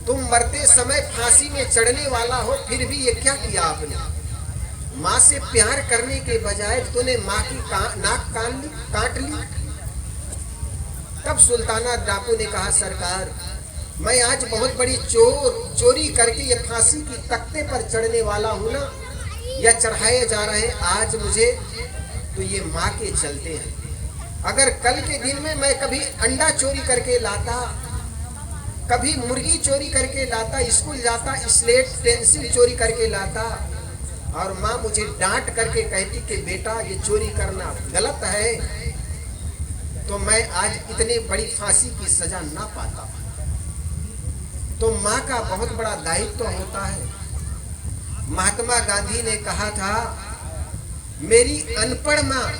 तुम मरते समय फांसी में चढ़ने वाला हो, फिर भी ये क्या किया आपने? माँ से प्यार करने के बजाय तूने माँ की नाक काट ली। तब सुल्ताना डाकू ने कहा, सरकार, मैं आज बहुत बड़ी चोरी करके ये फांसी की तख्ते पर चढ़ने वाला हूँ ना, या चढ़ाए जा रहे हैं आज मुझे, तो ये माँ के चलते हैं। अगर कल के दिन में मैं कभी अंडा चोरी करके लाता, कभी मुर्गी चोरी करके लाता, स्कूल जाता, स्लेट पेंसिल चोरी करके लाता, और माँ मुझे डांट करके कहती कि बेटा ये चोरी करना गलत है, तो मैं आज इतने बड़ी फांसी की सजा ना पाता। तो माँ का बहुत बड़ा दायित्व होता है। महात्मा गांधी ने कहा था, मेरी अनपढ़ माँ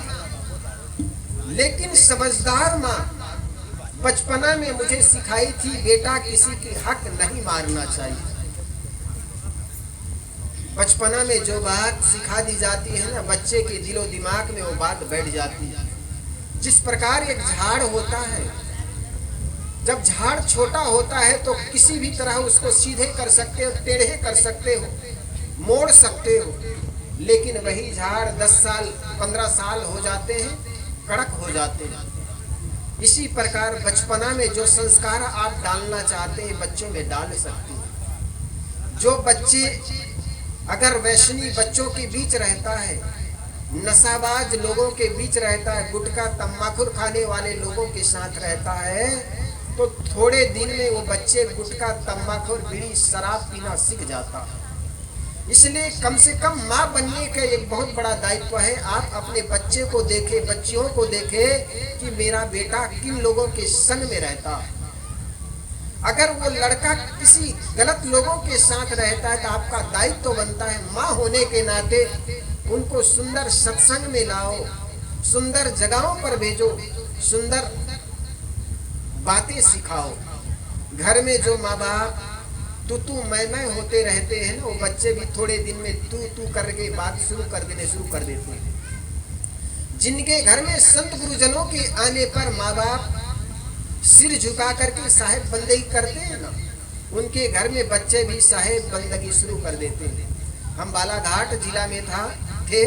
लेकिन समझदार माँ बचपना में मुझे सिखाई थी, बेटा किसी की हक नहीं मारना चाहिए। बचपना में जो बात सिखा दी जाती है ना, बच्चे के दिलो दिमाग में वो बात बैठ जाती है। जिस प्रकार एक झाड़ होता है, जब झाड़ छोटा होता है तो किसी भी तरह उसको सीधे कर सकते हो, टेढ़े कर सकते हो, मोड़ सकते हो, लेकिन वही झाड़ 10 साल 15 साल हो जाते हैं, कड़क हो जाते हैं। इसी प्रकार बचपना में जो संस्कार आप डालना चाहते हैं बच्चों में डाल सकते हैं। जो बच्चे अगर वैष्णवी बच्चों के बीच रहता है, नशाबाज लोगों के बीच रहता है, गुटखा तम्बाकू खाने वाले लोगों के साथ रहता है, तो थोड़े दिन में वो बच्चे गुटखा तम्बाकू बीड़ी शराब पीना सीख जाता है। इसलिए कम से कम माँ बनने का एक बहुत बड़ा दायित्व है। आप अपने बच्चे को देखें, बच्चियों को देखें कि मेरा बेटा किन लोगों के संग में रहता है। अगर वो लड़का किसी गलत लोगों के साथ रहता है तो आपका दायित्व बनता है माँ होने के नाते उनको सुंदर सत्संग में लाओ, सुंदर जगहों पर भेजो, सुंदर बातें सिखाओ। घर में जो माँ बाप तू मैं होते रहते हैं ना, वो बच्चे भी थोड़े दिन में तू करके बात शुरू कर देते हैं। जिनके घर में संत गुरुजनों के आने पर माँ बाप सिर झुका करके साहेब बंदगी करते हैं ना, उनके घर में बच्चे भी साहेब बंदगी शुरू कर देते हैं। हम बालाघाट जिला में थे,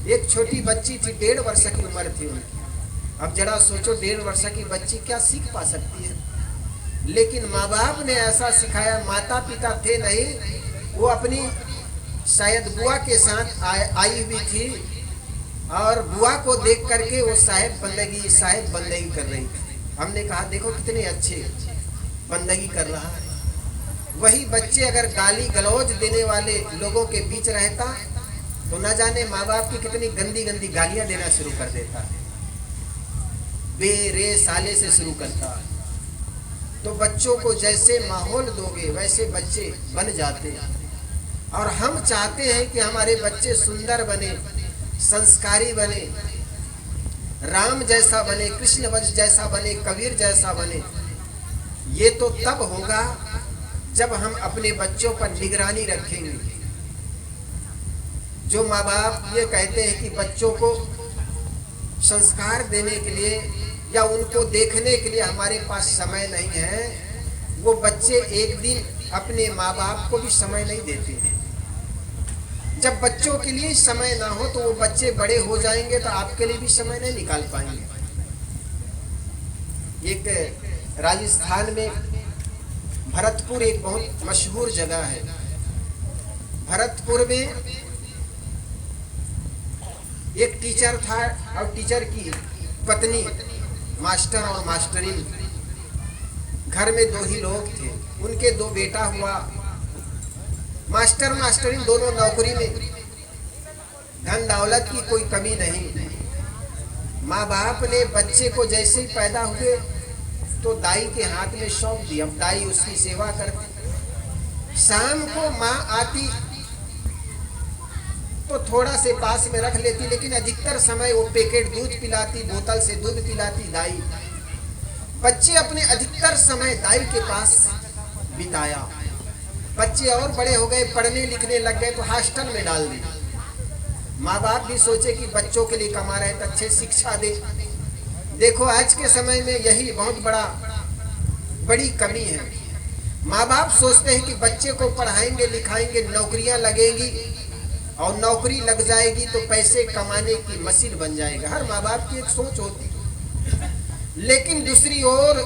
एक छोटी बच्ची थी, 1.5 वर्ष की उम्र थी उनकी। अब जरा सोचो 1.5 वर्ष की बच्ची क्या सीख पा सकती है, लेकिन माँ बाप ने ऐसा सिखाया। माता पिता थे नहीं, वो अपनी शायद बुआ के साथ आई हुई थी और बुआ को देख करके वो साहेब बंदगी कर रही थी। हमने कहा देखो कितने अच्छे बंदगी कर रहा है। वही बच्चे अगर गाली गलौज देने वाले लोगों के बीच रहता तो न जाने माँ बाप की कितनी गंदी गंदी गालियां देना शुरू कर देता है, बे रे साले से शुरू करता। तो बच्चों को जैसे माहौल दोगे वैसे बच्चे बन जाते हैं। और हम चाहते हैं कि हमारे बच्चे सुंदर बने, संस्कारी बने, राम जैसा बने, कृष्ण वंश जैसा बने, कबीर जैसा बने। ये तो तब होगा जब हम अपने बच्चों पर निगरानी रखेंगे। जो माँ बाप ये कहते हैं कि बच्चों को संस्कार देने के लिए या उनको देखने के लिए हमारे पास समय नहीं है, वो बच्चे एक दिन अपने माँ बाप को भी समय नहीं देते हैं। जब बच्चों के लिए समय ना हो तो वो बच्चे बड़े हो जाएंगे तो आपके लिए भी समय नहीं निकाल पाएंगे। एक राजस्थान में भरतपुर एक बहुत मशहूर जगह है। भरतपुर में एक टीचर था और टीचर की पत्नी, मास्टर और मास्टरिन, घर में दो ही लोग थे। उनके दो बेटा हुआ। मास्टर मास्टरिन दोनों नौकरी में, धन दौलत की कोई कमी नहीं। माँ बाप ने बच्चे को जैसे ही पैदा हुए तो दाई के हाथ में सौंप दिया। अब दाई उसकी सेवा करती। शाम को माँ आती तो थोड़ा से पास में रख लेती, लेकिन अधिकतर समय वो पैकेट दूध पिलाती, बोतल से दूध पिलाती दाई। बच्चे अपने अधिकतर समय दाई के पास बिताया। बच्चे और बड़े हो गए, पढ़ने लिखने लग गए तो हॉस्टल में डाल दी। माँ बाप भी सोचे कि बच्चों के लिए कमा रहे तो अच्छे शिक्षा दे। देखो आज के समय में यही बहुत बड़ी कमी है। माँ बाप सोचते हैं कि बच्चे को पढ़ाएंगे लिखाएंगे, नौकरियां लगेंगी और नौकरी लग जाएगी तो पैसे कमाने की मशीन बन जाएगा। हर माँ बाप की एक सोच होती है। लेकिन दूसरी ओर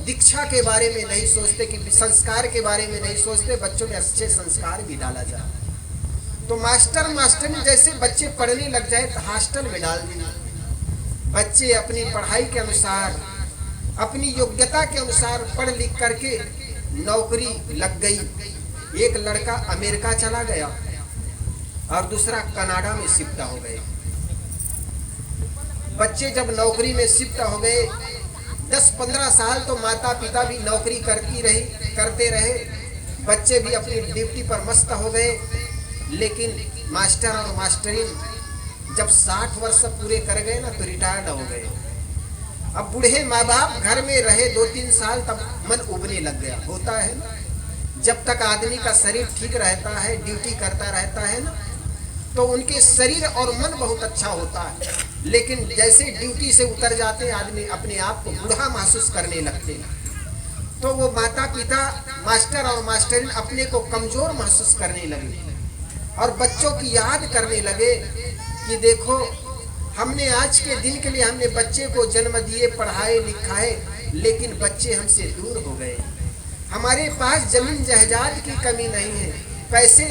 दीक्षा के बारे में नहीं सोचते, कि संस्कार के बारे में नहीं सोचते, बच्चों में अच्छे संस्कार भी डाला जाए। तो मास्टर मास्टरनी जैसे बच्चे पढ़ने लग जाए तो हॉस्टल में डाल दिया। बच्चे अपनी पढ़ाई के अनुसार, अपनी योग्यता के अनुसार पढ़ लिख करके नौकरी लग गई। एक लड़का अमेरिका चला गया और दूसरा कनाडा में शिफ्ट हो गए। बच्चे जब नौकरी में शिफ्ट हो गए 10-15 साल तो माता पिता भी नौकरी करते रहे। बच्चे भी अपनी ड्यूटी पर मस्त हो गए। लेकिन मास्टर और मास्टरिन जब 60 वर्ष पूरे कर गए ना तो रिटायर्ड हो गए। अब बूढ़े माँ बाप घर में रहे 2-3 साल, तब मन उबने लग गया। होता है ना, जब तक आदमी का शरीर ठीक रहता है, ड्यूटी करता रहता है ना, तो उनके शरीर और मन बहुत अच्छा होता है। लेकिन जैसे ड्यूटी से उतर जाते आदमी अपने आप को बूढ़ा महसूस करने लगते हैं। तो वो माता पिता, मास्टर और मास्टरिन अपने को कमजोर महसूस करने लगे और बच्चों की याद करने लगे कि देखो हमने आज के दिन के लिए हमने बच्चे को जन्म दिए, पढ़ाए लिखाए, लेकिन बच्चे हमसे दूर हो गए। हमारे पास जमीन जायदाद की कमी नहीं है, पैसे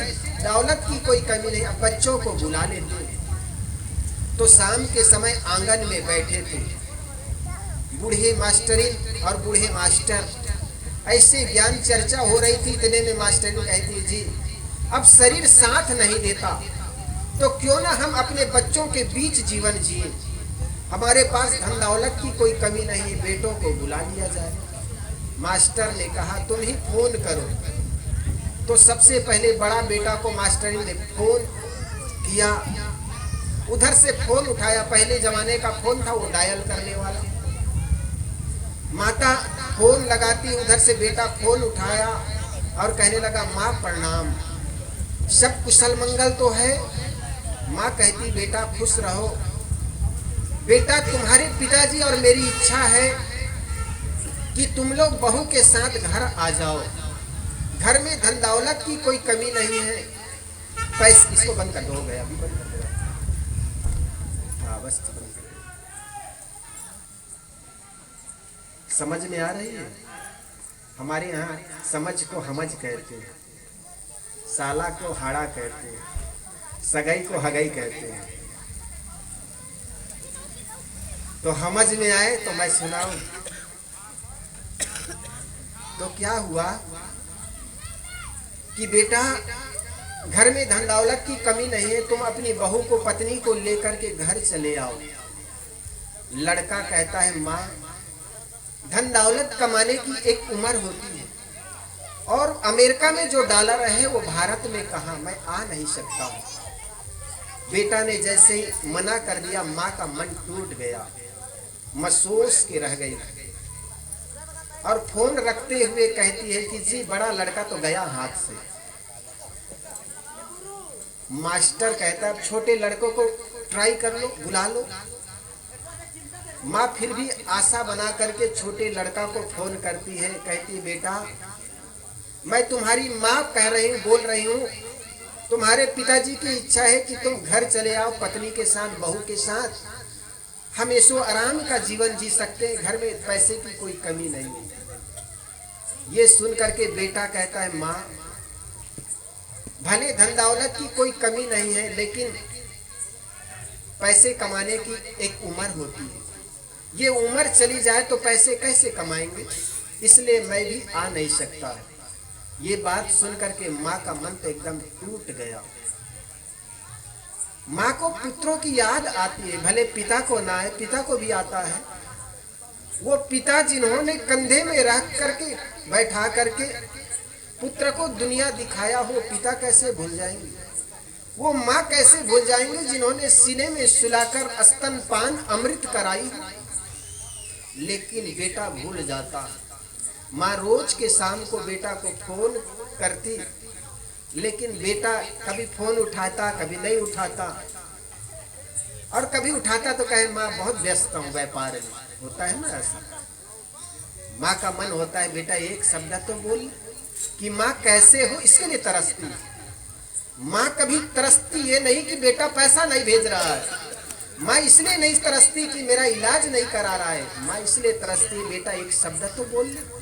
दौलत की कोई कमी नहीं, अब बच्चों को बुला लेते हैं। तो शाम के समय आंगन में बैठे थे बूढ़े मास्टरिन और बूढ़े मास्टर, ऐसे ज्ञान चर्चा हो रही थी। इतने में मास्टरिन कहती जी अब शरीर साथ नहीं देता तो क्यों ना हम अपने बच्चों के बीच जीवन जिए। हमारे पास धन दौलत की कोई कमी नहीं है, बेटों को बुला लिया जाए। मास्टर ने कहा तुम ही फोन करो। तो सबसे पहले बड़ा बेटा को मास्टरिन ने फोन किया। उधर से फोन उठाया, पहले जमाने का फोन था वो डायल करने वाला। माता फोन लगाती, उधर से बेटा फोन उठाया और कहने लगा माँ प्रणाम, सब कुशल मंगल तो है। माँ कहती बेटा खुश रहो, बेटा तुम्हारे पिताजी और मेरी इच्छा है कि तुम लोग बहू के साथ घर आ जाओ। घर में धन दौलत की कोई कमी नहीं है। पैसे इसको बंद कर दो, हो गया अभी बंद कर दो। हाँ बस बंद कर दो। समझ में आ रही है? हमारे यहाँ समझ को हमज कहते हैं, साला को हाड़ा कहते हैं, सगाई को हगाई कहते हैं। तो समझ में आए तो मैं सुनाऊं। तो क्या हुआ कि बेटा घर में धन दौलत की कमी नहीं है, तुम अपनी बहू को पत्नी को लेकर के घर चले आओ। लड़का कहता है माँ, धन दौलत कमाने की एक उम्र होती है और अमेरिका में जो डॉलर है वो भारत में कहाँ, मैं आ नहीं सकता हूँ। बेटा ने जैसे ही मना कर दिया, माँ का मन टूट गया, महसूस के रह गई और फोन रखते हुए कहती है कि जी बड़ा लड़का तो गया हाथ से। मास्टर कहता है छोटे लड़कों को ट्राई कर लो, बुला लो। माँ फिर भी आशा बना करके छोटे लड़का को फोन करती है, कहती है बेटा मैं तुम्हारी माँ कह रही हूँ, बोल रही हूँ, तुम्हारे पिताजी की इच्छा है कि तुम घर चले आओ पत्नी के साथ, बहू के साथ, हम ऐसो आराम का जीवन जी सकते हैं, घर में पैसे की कोई कमी नहीं है। ये सुन करके बेटा कहता है माँ भले धन दौलत की कोई कमी नहीं है, लेकिन पैसे कमाने की एक उम्र होती है, ये उम्र चली जाए तो पैसे कैसे कमाएंगे, इसलिए मैं भी आ नहीं सकता। ये बात सुन करके माँ का मन तो एकदम टूट गया। माँ को पुत्रों की याद आती है, भले पिता को ना आए, पिता को भी आता है। वो पिता जिन्होंने कंधे में रख करके बैठा करके पुत्र को दुनिया दिखाया हो, पिता कैसे भूल जाएंगे, वो माँ कैसे भूल जाएंगे जिन्होंने सीने में सुलाकर स्तनपान अमृत कराई। लेकिन बेटा भूल जाता। माँ रोज के शाम को बेटा को फोन करती, लेकिन बेटा कभी फोन उठाता, कभी नहीं उठाता, और कभी उठाता तो कहे माँ बहुत व्यस्त हूँ व्यापार में, होता है ना ऐसा। माँ का मन होता है बेटा एक शब्द तो बोल कि माँ कैसे हो, इसके लिए तरसती। माँ कभी तरसती ये नहीं कि बेटा पैसा नहीं भेज रहा है, माँ इसलिए नहीं तरसती कि मेरा इलाज नहीं करा रहा है, माँ इसलिए तरसती बेटा एक शब्द तो बोल ले।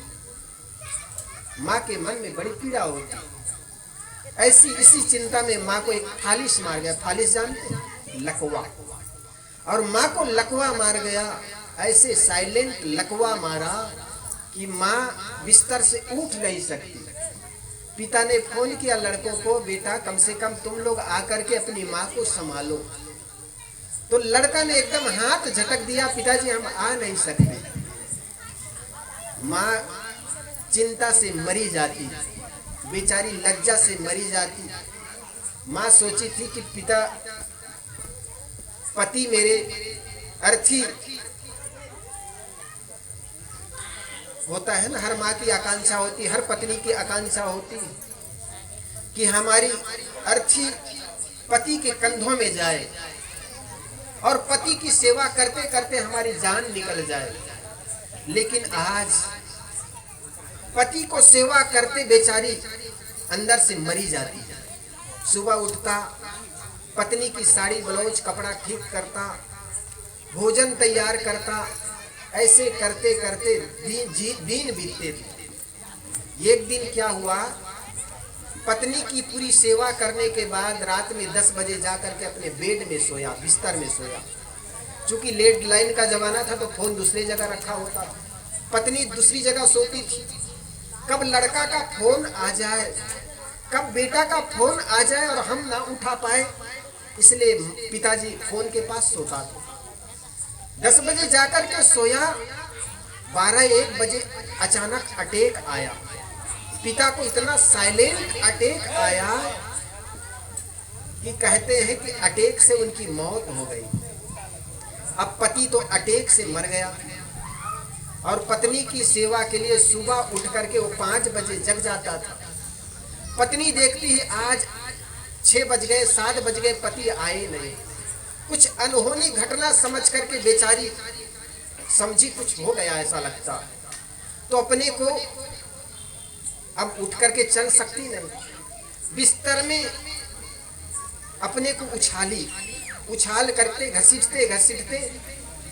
माँ के मन में बड़ी पीड़ा होती। ऐसी इसी चिंता में माँ को एक फालिस मार गया। फालिस जानते, लकवा, और माँ को लकवा मार गया। ऐसे साइलेंट लकवा मारा कि माँ बिस्तर से उठ नहीं सकती। पिता ने फोन किया लड़कों को, बेटा कम से कम तुम लोग आकर के अपनी माँ को संभालो। तो लड़का ने एकदम हाथ झटक दिया, पिताजी हम आ नहीं सकते। माँ चिंता से मरी जाती, बेचारी लज्जा से मरी जाती। माँ सोची थी कि पति मेरे अर्थी होता है ना, हर माँ की आकांक्षा होती, हर पत्नी की आकांक्षा होती कि हमारी अर्थी पति के कंधों में जाए और पति की सेवा करते करते हमारी जान निकल जाए। लेकिन आज पति को सेवा करते बेचारी अंदर से मरी जाती। सुबह उठता, पत्नी की साड़ी ब्लाउज कपड़ा ठीक करता, भोजन तैयार करता, ऐसे करते करते दिन बीतते थे। एक दिन क्या हुआ, पत्नी की पूरी सेवा करने के बाद रात में 10 बजे जाकर के अपने बेड में सोया, बिस्तर में सोया। चूंकि लैंडलाइन का जमाना था तो फोन दूसरी जगह रखा होता था, पत्नी दूसरी जगह सोती थी। कब लड़का का फोन आ जाए, कब बेटा का फोन आ जाए और हम ना उठा पाए, इसलिए पिताजी फोन के पास सोता था। 10 बजे जाकर के सोया, 12-1 बजे अचानक अटैक आया। पिता को इतना साइलेंट अटैक आया कि कहते हैं कि अटैक से उनकी मौत हो गई। अब पति तो अटैक से मर गया और पत्नी की सेवा के लिए सुबह उठ करके वो 5 बजे जग जाता था। पत्नी देखती है आज 6 बज गए, 7 बज गए, पति आए नहीं। कुछ अनहोनी घटना समझ करके बेचारी समझी कुछ हो गया ऐसा लगता, तो अपने को अब उठ करके चल सकती नहीं, बिस्तर में अपने को उछाल करते घसीटते घसीटते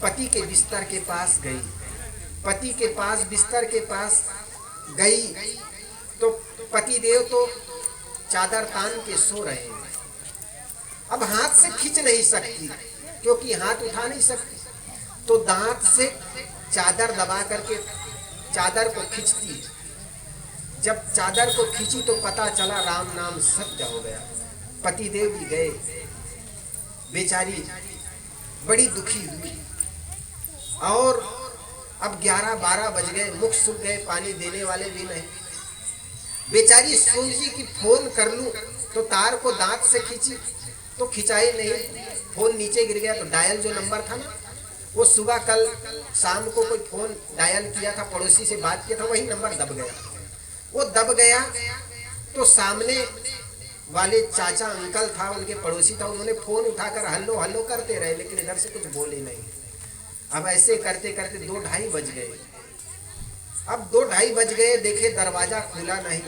पति के बिस्तर के पास गई। पति के पास बिस्तर के पास गई तो पति देव तो चादर तान के सो रहे हैं। अब हाथ से खींच नहीं सकती क्योंकि हाथ उठा नहीं सकती, तो दांत से चादर दबा करके चादर को खींचती। जब चादर को खींची तो पता चला राम नाम सत्य हो गया। पतिदेव भी गए, बेचारी बड़ी दुखी हुई। और अब 11-12 बज गए, मुख सूख गए, पानी देने वाले भी नहीं। बेचारी सोची कि फोन कर लूं, तो तार को दांत से खींची तो खिंचाई नहीं, फोन नीचे गिर गया। तो डायल जो नंबर था ना, वो सुबह कल शाम को कोई फोन डायल किया था, पड़ोसी से बात किया था, वही नंबर दब गया। वो दब गया तो सामने वाले चाचा अंकल था, उनके पड़ोसी था, उन्होंने फोन उठाकर हल्लो हल्लो करते रहे, लेकिन इधर से कुछ बोले नहीं। अब ऐसे करते करते 2-2:30 बज गए। अब 2-2:30 बज गए, देखे दरवाजा खुला नहीं।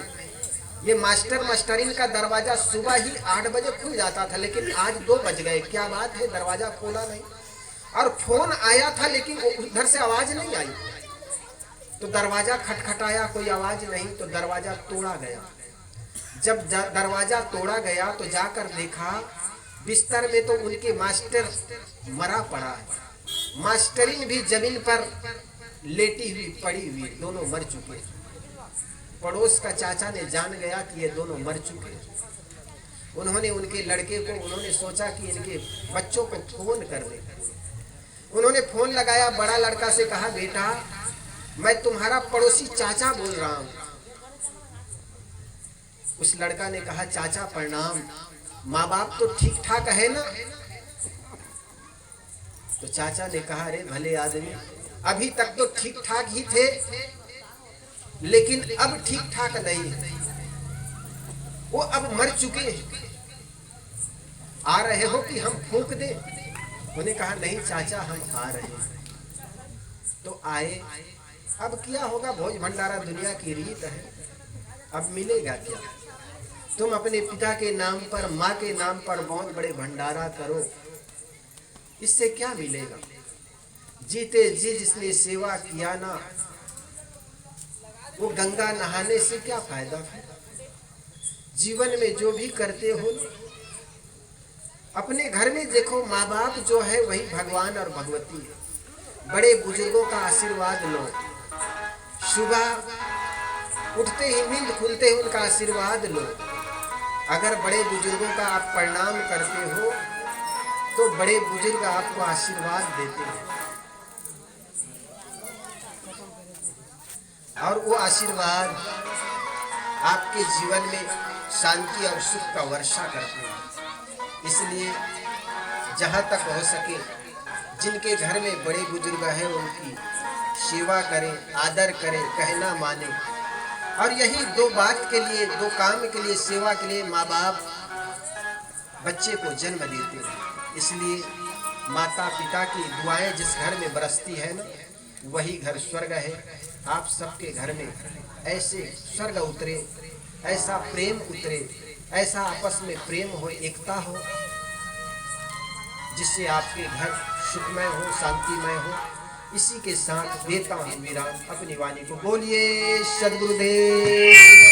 ये मास्टर मास्टरीन का दरवाजा सुबह ही 8 बजे खुल जाता था, लेकिन आज 2 बज गए। क्या बात है, दरवाजा खोला नहीं। और फोन आया था लेकिन उधर से आवाज नहीं आई। तो दरवाजा खटखटाया, कोई आवाज नहीं, तो दरवाजा तोड़ा गया। जब दरवाजा तोड़ा गया तो जाकर देखा बिस्तर में तो उनके मास्टर मरा पड़ा है, मास्टरीन भी जमीन पर लेटी हुई पड़ी हुई, दोनों मर चुके। पड़ोस का चाचा ने जान गया कि ये दोनों मर चुके। उन्होंने उनके लड़के को, उन्होंने सोचा कि इनके बच्चों को फोन कर दे। उन्होंने फोन लगाया, बड़ा लड़का से कहा, बेटा मैं तुम्हारा पड़ोसी चाचा बोल रहा हूं। उस लड़का ने कहा, चाचा प्रणाम, माँ बाप तो ठीक ठाक है ना? तो चाचा ने कहा, अरे भले आदमी, अभी तक तो ठीक ठाक ही थे, लेकिन अब ठीक ठाक नहीं है, वो अब मर चुके। आ रहे हो कि हम फूंक दें? उन्हें कहा, नहीं चाचा हम आ रहे हैं। तो आए। अब क्या होगा, भोज भंडारा दुनिया की रीत है, अब मिलेगा क्या? तुम अपने पिता के नाम पर, माँ के नाम पर बहुत बड़े भंडारा करो, इससे क्या मिलेगा? जीते जी जिसने सेवा किया ना, वो गंगा नहाने से क्या फायदा है? जीवन में जो भी करते हो, अपने घर में देखो, माँ बाप जो है वही भगवान और भगवती है। बड़े बुजुर्गों का आशीर्वाद लो, सुबह उठते ही नींद खुलते ही उनका आशीर्वाद लो। अगर बड़े बुजुर्गों का आप प्रणाम करते हो तो बड़े बुजुर्ग आपको आशीर्वाद देते हैं, और वो आशीर्वाद आपके जीवन में शांति और सुख का वर्षा करते हैं। इसलिए जहाँ तक हो सके, जिनके घर में बड़े बुजुर्ग हैं उनकी सेवा करें, आदर करें, कहना माने। और यही 2 बात के लिए, 2 काम के लिए, सेवा के लिए माँ बाप बच्चे को जन्म देते हैं। इसलिए माता पिता की दुआएं जिस घर में बरसती है ना, वही घर स्वर्ग है। आप सबके घर में ऐसे स्वर्ग उतरे, ऐसा प्रेम उतरे, ऐसा आपस में प्रेम हो, एकता हो, जिससे आपके घर सुखमय हो, शांतिमय हो। इसी के साथ देता हूँ विराम अपनी वाणी को। बोलिए सद्गुरुदेव।